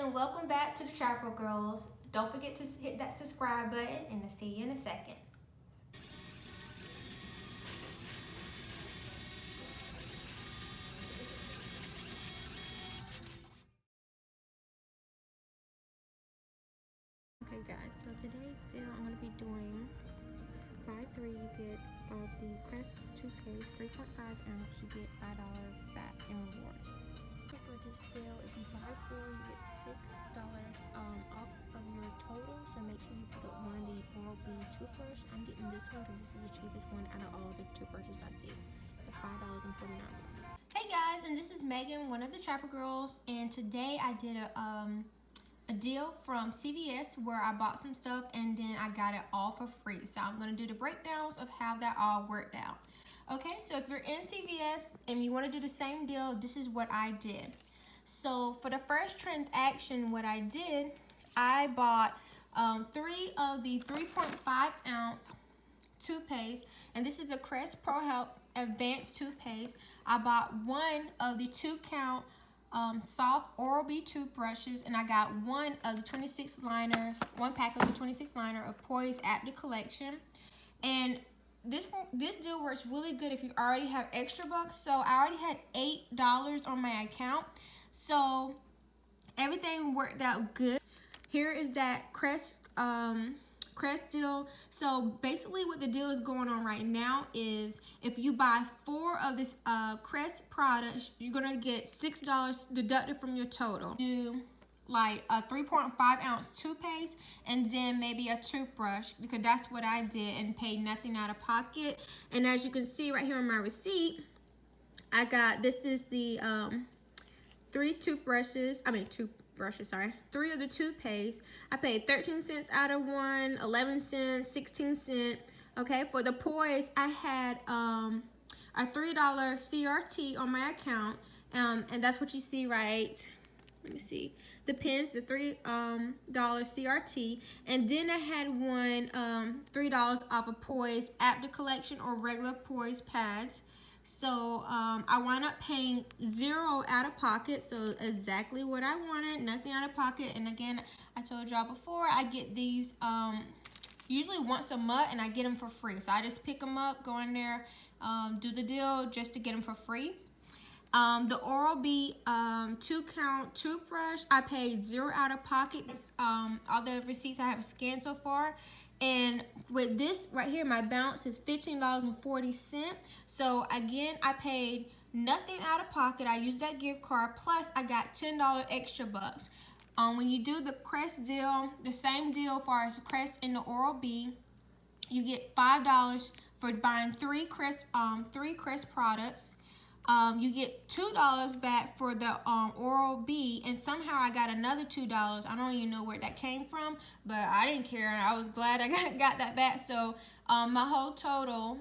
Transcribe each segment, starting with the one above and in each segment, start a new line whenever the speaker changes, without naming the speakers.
and welcome back to the Chapter Girls. Don't forget to hit that subscribe button, and I'll see you in a second. Okay guys, so today's deal I'm going to be doing buy 3 you get the Crest toothpaste, 3.5 ounce, you get $5 back in rewards. So for this deal, if you buy 4 you get $6 off of your total, so make sure you pick up one of the Oral-B toothbrush. I'm getting this one because this is the cheapest one out of all the toothbrushes I see at $5.49. Hey guys, and this is Megan, one of the Chapter Girls, and today I did a deal from CVS where I bought some stuff and then I got it all for free. So I'm going to do the breakdowns of how that all worked out. Okay, so if you're in CVS and you want to do the same deal, this is what I did. So for the first transaction, what I did, I bought 3 of the 3.5 ounce toothpaste, and this is the Crest Pro Health Advanced Toothpaste. I bought 1 of the 2-count soft Oral-B toothbrushes, and I got 1 of the 26 liner, 1 pack of the 26 liner of Poise Apta Collection. And this deal works really good if you already have extra bucks. So I already had $8 on my account, so everything worked out good. Here is that Crest deal. So basically what the deal is going on right now is if you buy 4 of this Crest products, you're gonna get $6 deducted from your total. Do like a 3.5 ounce toothpaste and then maybe a toothbrush, because that's what I did and paid nothing out of pocket. And as you can see right here on my receipt, I got, this is the 3 of the toothpaste. I paid 13 cents out of one, 11 cents, 16 cents. Okay, for the Poise, I had a $3 CRT on my account, and that's what you see right. Let me see. The pens, the $3 CRT, and then I had one $3 off of Poise Apta Collection or regular Poise pads. So I wound up paying $0 out of pocket, so exactly what I wanted, nothing out of pocket. And again, I told y'all before, I get these usually once a month, and I get them for free. So I just pick them up, go in there, do the deal just to get them for free. The Oral-B 2-count toothbrush, I paid $0 out of pocket. All the receipts I have scanned so far. And with this right here, my balance is $15.40. So again, I paid nothing out of pocket. I used that gift card, plus I got $10 extra bucks. When you do the Crest deal, the same deal as far as the Crest and the Oral-B, you get $5 for buying 3 Crest products. You get $2 back for the Oral-B, and somehow I got another $2. I don't even know where that came from, but I didn't care. I was glad I got that back. So my whole total,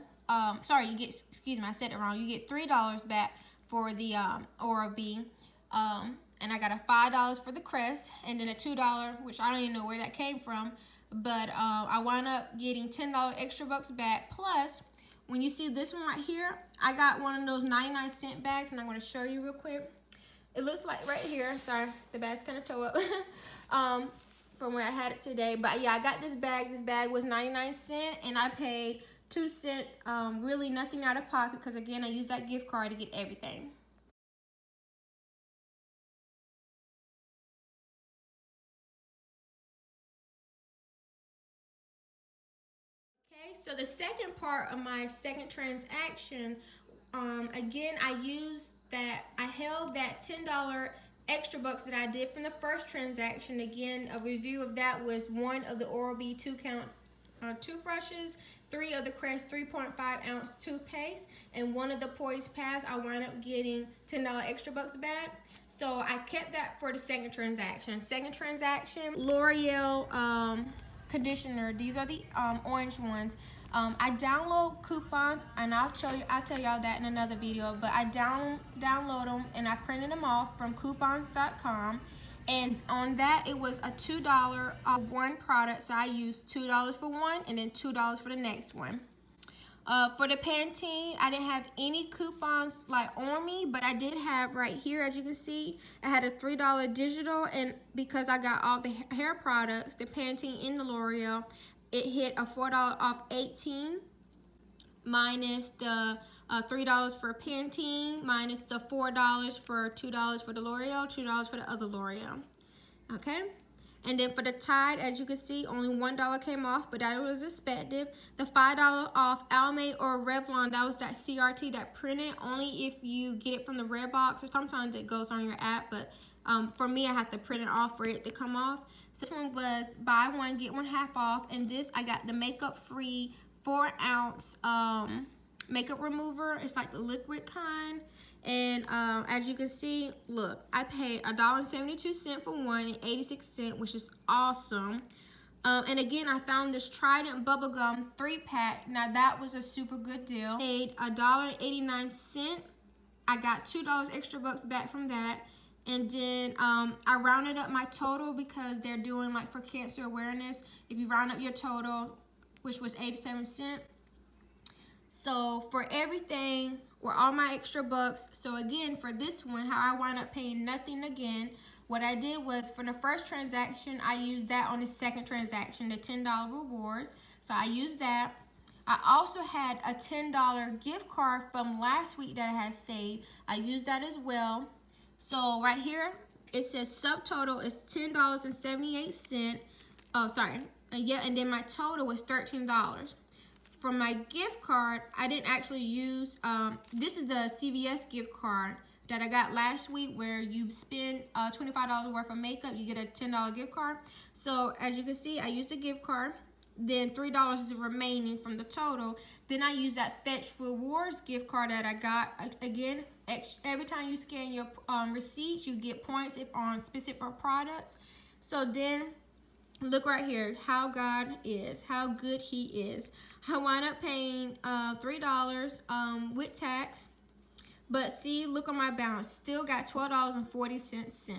sorry, you get, excuse me, I said it wrong. You get $3 back for the Oral-B, and I got a $5 for the Crest, and then a $2, which I don't even know where that came from, but I wound up getting $10 extra bucks back. Plus, when you see this one right here, I got one of those 99-cent bags, and I'm going to show you real quick. It looks like right here. Sorry, the bag's kind of toe up from where I had it today. But yeah, I got this bag. This bag was 99 cents, and I paid 2 cents, really nothing out of pocket, because again, I used that gift card to get everything. Okay, so the second part of my second transaction, again, I held that $10 extra bucks that I did from the first transaction. Again, a review of that was 1 of the Oral-B 2-count toothbrushes, 3 of the Crest 3.5 ounce toothpaste, and 1 of the Poise pads. I wound up getting $10 extra bucks back. So I kept that for the second transaction. Second transaction, L'Oreal conditioner. These are the orange ones. I download coupons, and I'll tell y'all that in another video, but I download them and I printed them off from coupons.com, and on that it was a $2 one product, so I used $2 for one and then $2 for the next one. For the Pantene, I didn't have any coupons like on me, but I did have right here, as you can see, I had a $3 digital, and because I got all the hair products, the Pantene and the L'Oreal, it hit a $4 off 18 minus the $3 for Pantene minus the $4 for $2 for the L'Oreal, $2 for the other L'Oreal. Okay. And then for the Tide, as you can see, only $1 came off, but that was expected. The $5 off Almay or Revlon, that was that CRT that printed, only if you get it from the red box, or sometimes it goes on your app, but for me, I have to print it off for it to come off. So this one was buy one, get one half off, and this, I got the makeup-free 4-ounce makeup remover. It's like the liquid kind. And as you can see, look, I paid $1.72 for one and 86 cents, which is awesome. And again, I found this Trident bubblegum 3-pack. Now that was a super good deal. Paid $1.89. I got $2 extra bucks back from that. And then I rounded up my total because they're doing like for cancer awareness. If you round up your total, which was 87 cents. So for everything, were all my extra bucks. So again, for this one, how I wound up paying nothing again, what I did was for the first transaction, I used that on the second transaction, the $10 rewards. So I used that. I also had a $10 gift card from last week that I had saved. I used that as well. So right here, it says subtotal is $10.78. Oh, sorry. And then my total was $13. For my gift card, I didn't actually use, this is the CVS gift card that I got last week where you spend $25 worth of makeup, you get a $10 gift card. So as you can see, I used a gift card, then $3 is remaining from the total. Then I used that Fetch Rewards gift card that I got. Again, every time you scan your receipts, you get points on specific products. So then, look right here, how God is, how good He is. I wound up paying $3 with tax, but see, look on my balance, still got $12.40.